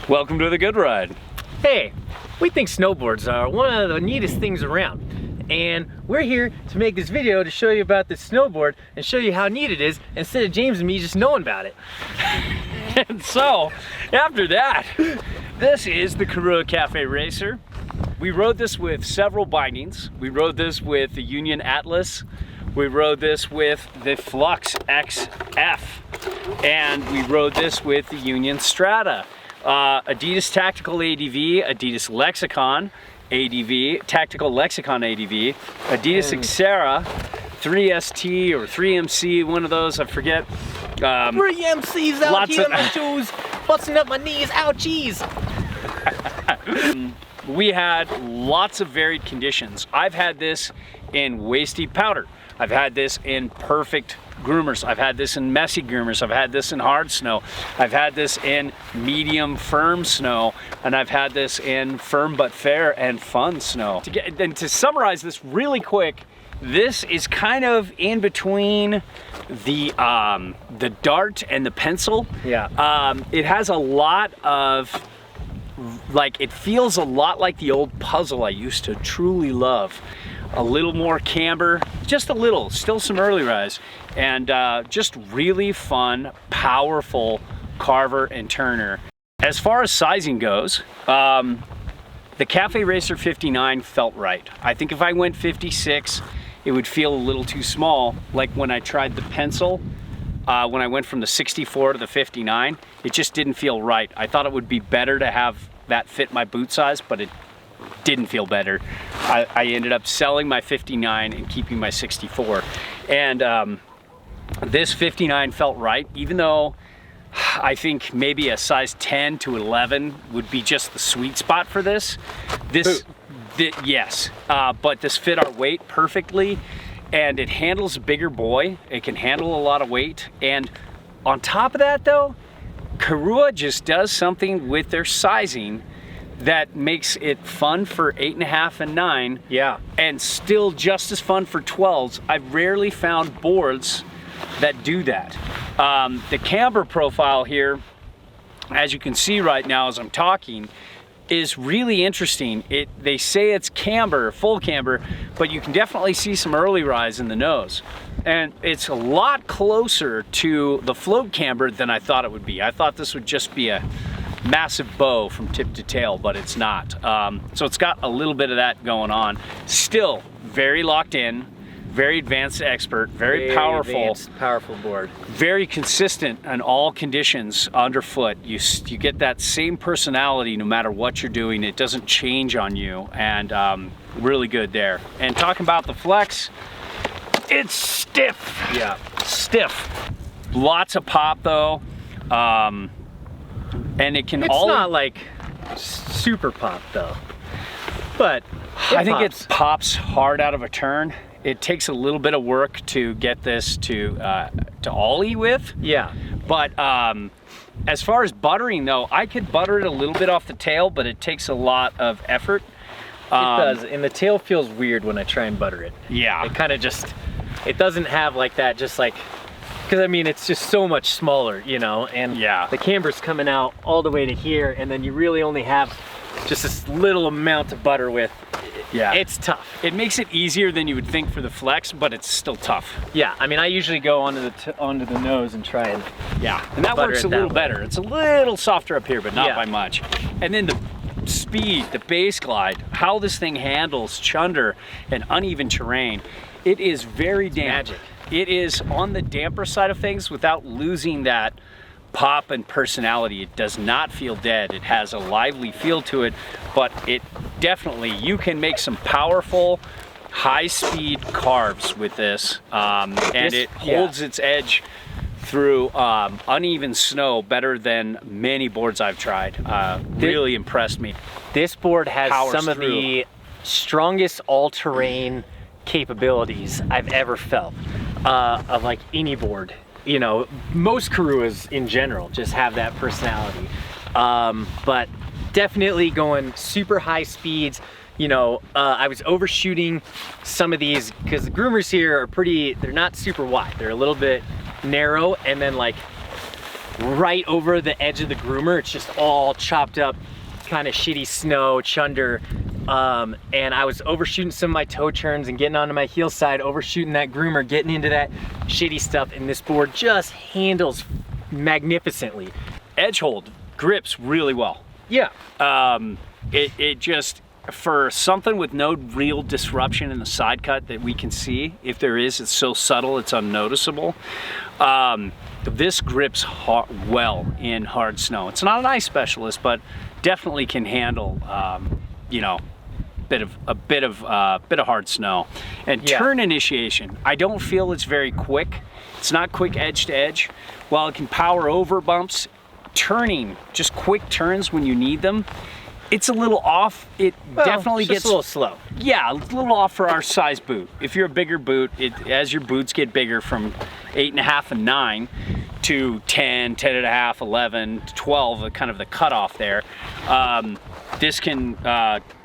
Welcome to the Good Ride. Hey, we think snowboards are one of the neatest things around. And we're here to make this video to show you about this snowboard and show you how neat it is instead of James and me just knowing about it. And so, after that, this is the Korua Cafe Racer. We rode this with several bindings. We rode this with the Union Atlas. We rode this with the Flux XF. And we rode this with the Union Strata. Adidas Tactical ADV, Adidas Lexicon ADV, Tactical Lexicon ADV, Adidas Xera, 3ST or 3MC, one of those, I forget. 3MCs out here in my shoes, busting up my knees, ouchies. We had lots of varied conditions. I've had this in waist-deep powder. I've had this in perfect groomers. I've had this in messy groomers. I've had this in hard snow. I've had this in medium firm snow. And I've had this in firm but fair and fun snow. To summarize this really quick, this is kind of in between the dart and the pencil. Yeah. It has a lot of, it feels a lot like the old puzzle I used to truly love. A little more camber, just a little, still some early rise, and just really fun, powerful carver and turner. As far as sizing goes, the Cafe Racer 59 felt right. I think if I went 56, it would feel a little too small. Like when I tried the pencil, when I went from the 64 to the 59, it just didn't feel right. I thought it would be better to have that fit my boot size, but it didn't feel better. I ended up selling my 59 and keeping my 64. And this 59 felt right, even though I think maybe a size 10 to 11 would be just the sweet spot for this. Yes, but this fit our weight perfectly, and it handles a bigger boy. It can handle a lot of weight. And on top of that though, Korua just does something with their sizing that makes it fun for 8.5 and 9. Yeah. And still just as fun for 12s. I've rarely found boards that do that. The camber profile here, as you can see right now as I'm talking, is really interesting. They say it's camber, full camber, but you can definitely see some early rise in the nose. And it's a lot closer to the float camber than I thought it would be. I thought this would just be a massive bow from tip to tail, but it's not. So it's got a little bit of that going on. Still very locked in, very advanced expert, very powerful. Powerful board. Very consistent in all conditions underfoot. You get that same personality no matter what you're doing. It doesn't change on you, and really good there. And talking about the flex, it's stiff. Yeah. Stiff. Lots of pop though. And it can It's not like super pop though, but I think it pops hard out of a turn. It takes a little bit of work to get this to ollie with. Yeah. But as far as buttering though, I could butter it a little bit off the tail, but it takes a lot of effort. It does, and the tail feels weird when I try and butter it. Yeah. It kind of just, it doesn't have like that, just like, because I mean, it's just so much smaller, you know, and yeah, the camber's coming out all the way to here, and then you really only have just this little amount to butter with. Yeah. It's tough. It makes it easier than you would think for the flex, but it's still tough. Yeah, I mean, I usually go onto the nose and try and and that works a little better. It's a little softer up here, but not by much. And then the speed, the base glide, how this thing handles chunder and uneven terrain, it is very damp. Magic. It is on the damper side of things without losing that pop and personality. It does not feel dead. It has a lively feel to it, but it definitely, you can make some powerful, high-speed carves with this, and it holds its edge through uneven snow better than many boards I've tried. Really impressed me. This board has some of the strongest all-terrain capabilities I've ever felt of like any board. You know, most Koruas in general just have that personality, but definitely going super high speeds. You know, I was overshooting some of these because the groomers here are they're not super wide. They're a little bit narrow, and then like right over the edge of the groomer. It's just all chopped up, kind of shitty snow, chunder. And I was overshooting some of my toe turns and getting onto my heel side, overshooting that groomer, getting into that shitty stuff, and this board just handles magnificently. Edge hold grips really well. Yeah. It just, for something with no real disruption in the side cut that we can see, if there is, it's so subtle, it's unnoticeable. This grips well in hard snow. It's not an ice specialist, but definitely can handle, you know, a bit of hard snow. And turn initiation, I don't feel it's very quick. It's not quick edge to edge. While it can power over bumps, turning, just quick turns when you need them, it's a little off. It definitely gets a little slow. Yeah, a little off for our size boot. If you're a bigger boot, as your boots get bigger from 8.5 and 9 to 10, 10.5, 11, 12, kind of the cutoff there, this can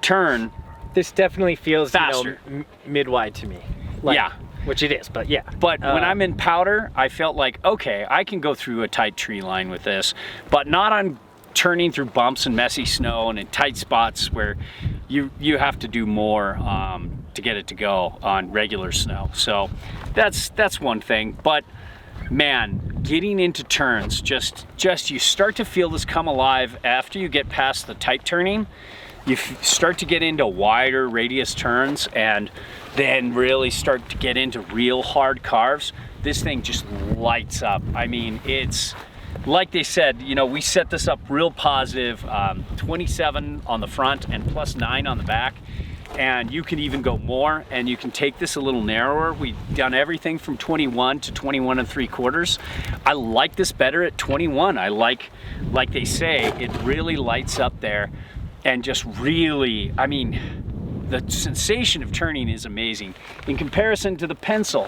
turn. This definitely feels faster. You know, mid-wide to me. Like, yeah. Which it is, but yeah. But when I'm in powder, I felt like, okay, I can go through a tight tree line with this, but not on turning through bumps and messy snow and in tight spots where you have to do more to get it to go on regular snow. So that's one thing. But man, getting into turns, just you start to feel this come alive after you get past the tight turning. You start to get into wider radius turns and then really start to get into real hard carves. This thing just lights up. I mean, it's like they said, you know, we set this up real positive, 27 on the front and +9 on the back. And you can even go more, and you can take this a little narrower. We've done everything from 21 to 21 3/4. I like this better at 21. I like they say, it really lights up there. And just really, I mean, the sensation of turning is amazing. In comparison to the pencil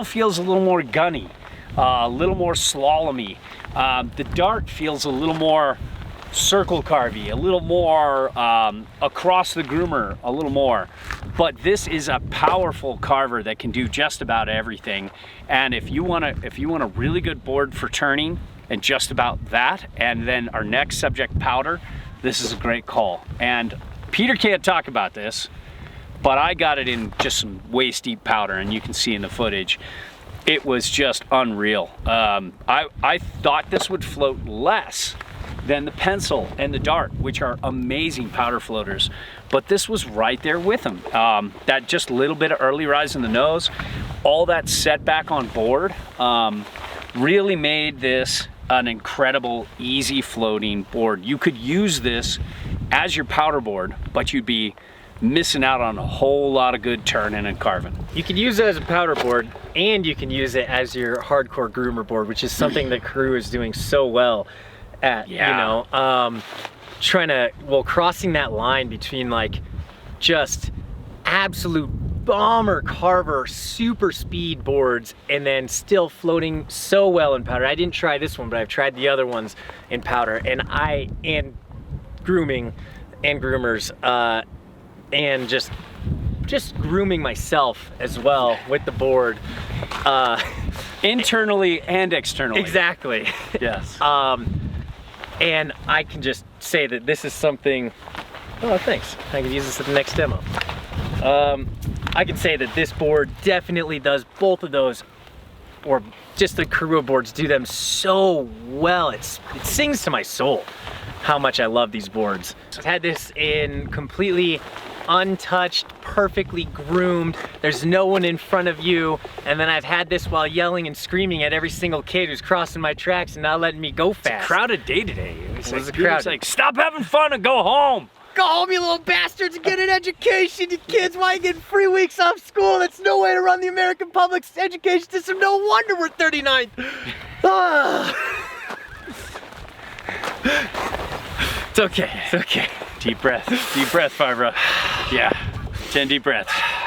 feels a little more gunny, a little more slalomy. The dart feels a little more circle carvy, a little more across the groomer, a little more. But this is a powerful carver that can do just about everything. And if you want a really good board for turning and just about that, and then our next subject, powder, this is a great call. And Peter can't talk about this, but I got it in just some waist deep powder, and you can see in the footage, it was just unreal. I thought this would float less than the pencil and the dart, which are amazing powder floaters, but this was right there with them. That just little bit of early rise in the nose, all that setback on board, really made this an incredible, easy floating board. You could use this as your powder board, but you'd be missing out on a whole lot of good turning and carving. You can use it as a powder board, and you can use it as your hardcore groomer board, which is something that Korua is doing so well at, you know, crossing that line between like just absolute bomber carver super speed boards and then still floating so well in powder. I didn't try this one, but I've tried the other ones in powder, and grooming and groomers, and just grooming myself as well with the board, internally and externally. Exactly. Yes. And I can just say that this is something. Oh, thanks. I can use this at the next demo. I can say that this board definitely does both of those, or just the Korua boards do them so well. It sings to my soul how much I love these boards. I've had this in completely untouched, perfectly groomed, there's no one in front of you, and then I've had this while yelling and screaming at every single kid who's crossing my tracks and not letting me go fast. It's a crowded day today. It was crowded. like, stop having fun and go home. Go home, you little bastards, and get an education, you kids. Why are you getting free weeks off school? That's no way to run the American public education system. No wonder we're 39th. It's okay, it's okay. Deep breath, Barbara. Yeah, 10 deep breaths.